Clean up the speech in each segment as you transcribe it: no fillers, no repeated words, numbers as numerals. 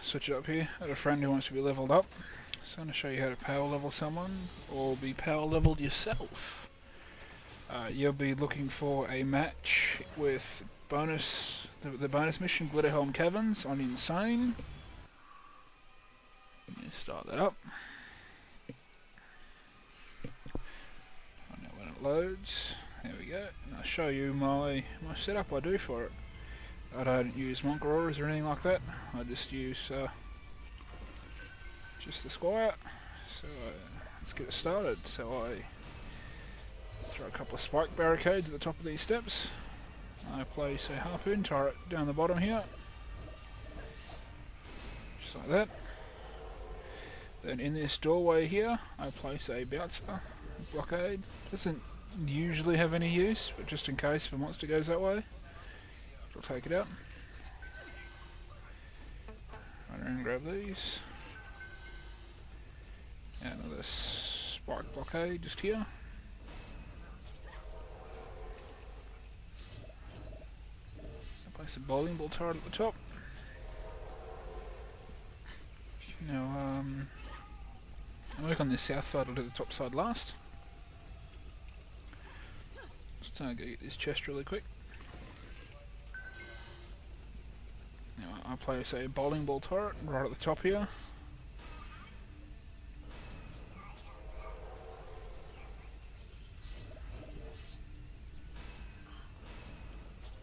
Switch it up here. I had a friend who wants to be leveled up, so I'm going to show you how to power level someone, or be power leveled yourself. You'll be looking for a match with the bonus mission, Glitterhelm Caverns on Insane. Let me start that up. Now when it loads, there we go. And I'll show you my setup I do for it. I don't use monk auroras or anything like that. I just use just the squire. So let's get it started. So I throw a couple of spike barricades at the top of these steps. I place a harpoon turret down the bottom here, just like that. Then in this doorway here, I place a bouncer blockade. Doesn't usually have any use, but just in case if a monster goes that way, I'll take it out. Run around and grab these. And another spike blockade just here. I place a bowling ball turret at the top. Now, I'll work on this south side, I'll do the top side last. Just go get this chest really quick. Now I place a bowling ball turret right at the top here.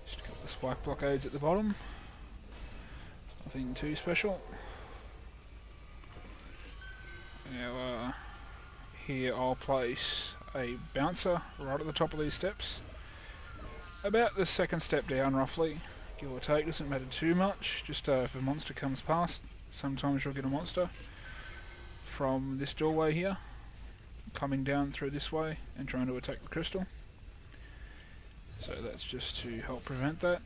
Just a couple of spike blockades at the bottom. Nothing too special. Now here I'll place a bouncer right at the top of these steps. About the second step down roughly. Give or take, doesn't matter too much, just if a monster comes past, sometimes you'll get a monster from this doorway here, coming down through this way and trying to attack the crystal. So that's just to help prevent that.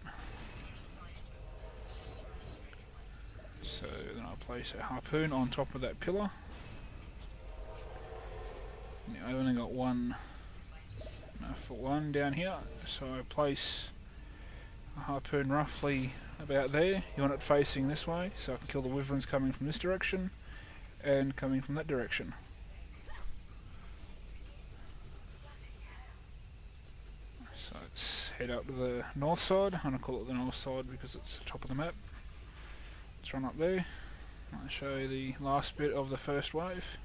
So then I'll place a harpoon on top of that pillar. Now I've only got one for one down here, so I place a harpoon roughly about there. You want it facing this way, so I can kill the wyverns coming from this direction and coming from that direction. So let's head up to the north side. I'm going to call it the north side because it's the top of the map. Let's run up there. I'll show you the last bit of the first wave.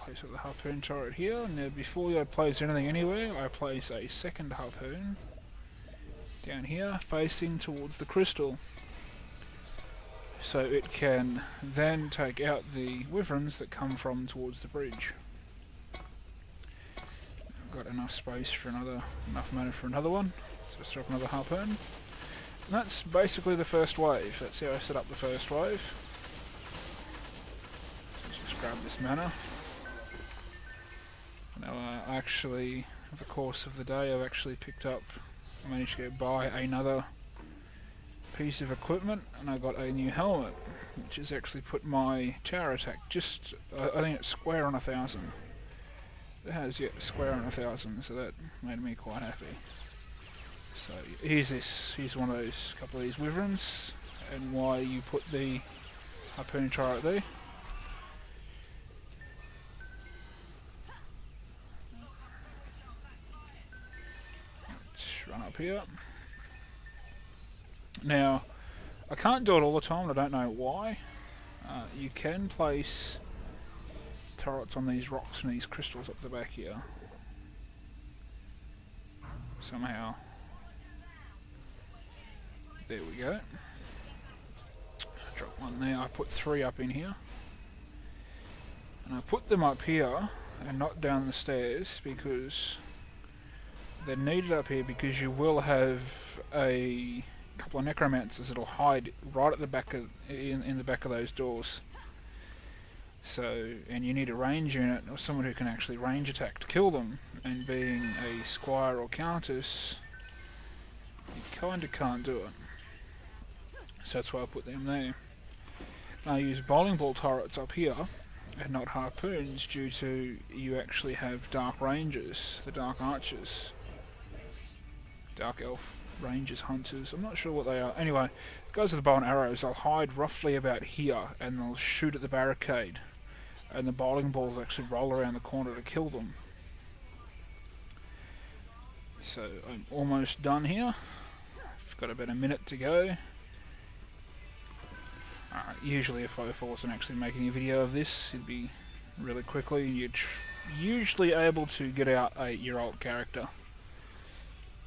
Place the harpoon turret here. Now before I place anything anywhere, I place a second harpoon down here facing towards the crystal, so it can then take out the wyverns that come from towards the bridge. I've got enough space for enough mana for another one, so let's drop another harpoon. And that's basically the first wave. That's how I set up the first wave. Let's just grab this mana. Now actually, over the course of the day, I've actually managed to go buy another piece of equipment, and I got a new helmet, which has actually put my tower attack just, I think it's square on 1,000. It has, yeah, square on 1,000, so that made me quite happy. So here's one of those, couple of these wyverns, and why you put the harpoon turret there. Run up here. Now, I can't do it all the time, I don't know why. You can place turrets on these rocks and these crystals up the back here. Somehow. There we go. Drop one there. I put 3 up in here. And I put them up here and not down the stairs because they're needed up here, because you will have a couple of necromancers that'll hide right at the back in the back of those doors. So, and you need a range unit or someone who can actually range attack to kill them. And being a squire or countess, you kinda can't do it. So that's why I put them there. I use bowling ball turrets up here and not harpoons due to you actually have dark rangers, the dark archers, dark elf rangers, hunters, I'm not sure what they are. Anyway, the guys with the bow and arrows, they'll hide roughly about here and they'll shoot at the barricade, and the bowling balls actually roll around the corner to kill them. So I'm almost done here. I've got about a minute to go. Usually if I wasn't actually making a video of this, it'd be really quickly. You're usually able to get out your alt character.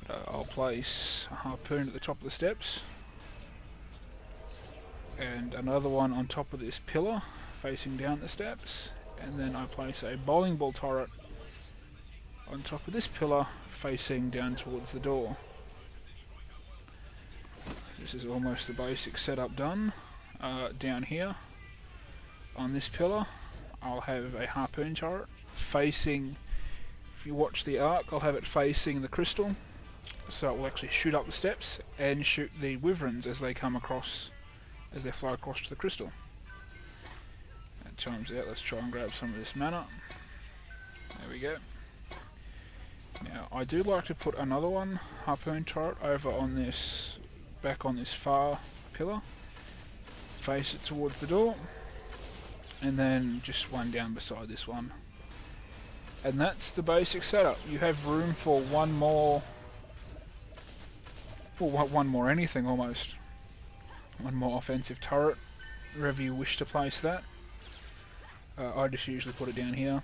But, I'll place a harpoon at the top of the steps, and another one on top of this pillar facing down the steps, and then I place a bowling ball turret on top of this pillar facing down towards the door. This is almost the basic setup done. Down here on this pillar I'll have a harpoon turret facing, if you watch the arc, I'll have it facing the crystal, so it will actually shoot up the steps and shoot the wyverns as they come across, as they fly across to the crystal. That chimes out. Let's try and grab some of this mana. There we go. Now I do like to put another one, harpoon turret, over on this, back on this far pillar, face it towards the door, and then just one down beside this one. And that's the basic setup. You have room for one more, well, one more anything almost. One more offensive turret, wherever you wish to place that. I just usually put it down here,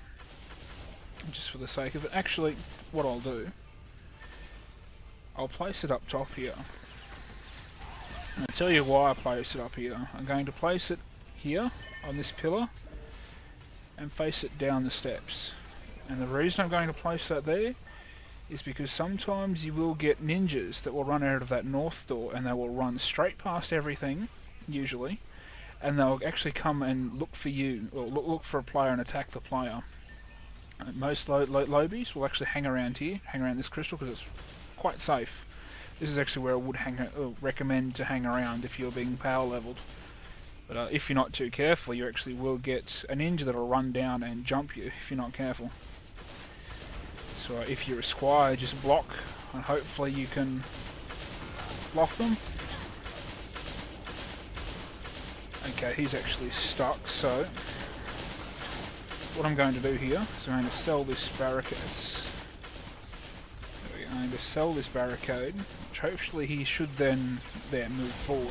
just for the sake of it. Actually, what I'll do, I'll place it up top here. I'll tell you why I place it up here. I'm going to place it here on this pillar and face it down the steps. And the reason I'm going to place that there is because sometimes you will get ninjas that will run out of that north door and they will run straight past everything, usually, and they'll actually come and look for you, or look for a player and attack the player. Most lobies will actually hang around here, hang around this crystal, because it's quite safe. This is actually where I would recommend to hang around if you're being power leveled. But if you're not too careful, you actually will get a ninja that'll run down and jump you if you're not careful. So if you're a squire, just block, and hopefully you can block them. Okay, he's actually stuck, so what I'm going to do here is I'm going to sell this barricade. I'm going to sell this barricade, which hopefully he should then move forward.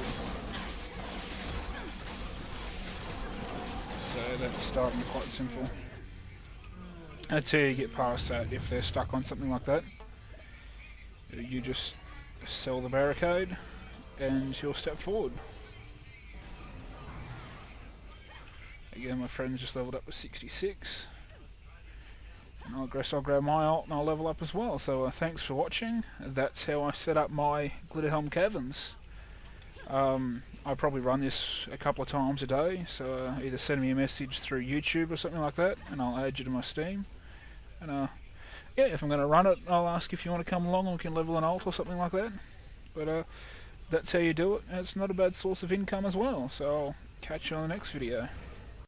So that's starting quite simple. That's how you get past that. If they're stuck on something like that, you just sell the barricade and you'll step forward. Again, my friend's just leveled up to 66. And I guess I'll grab my ult and I'll level up as well. So thanks for watching. That's how I set up my Glitterhelm caverns. I probably run this a couple of times a day, so either send me a message through YouTube or something like that, and I'll add you to my Steam. And yeah, if I'm going to run it, I'll ask if you want to come along and we can level an ult or something like that. But that's how you do it, and it's not a bad source of income as well. So I'll catch you on the next video.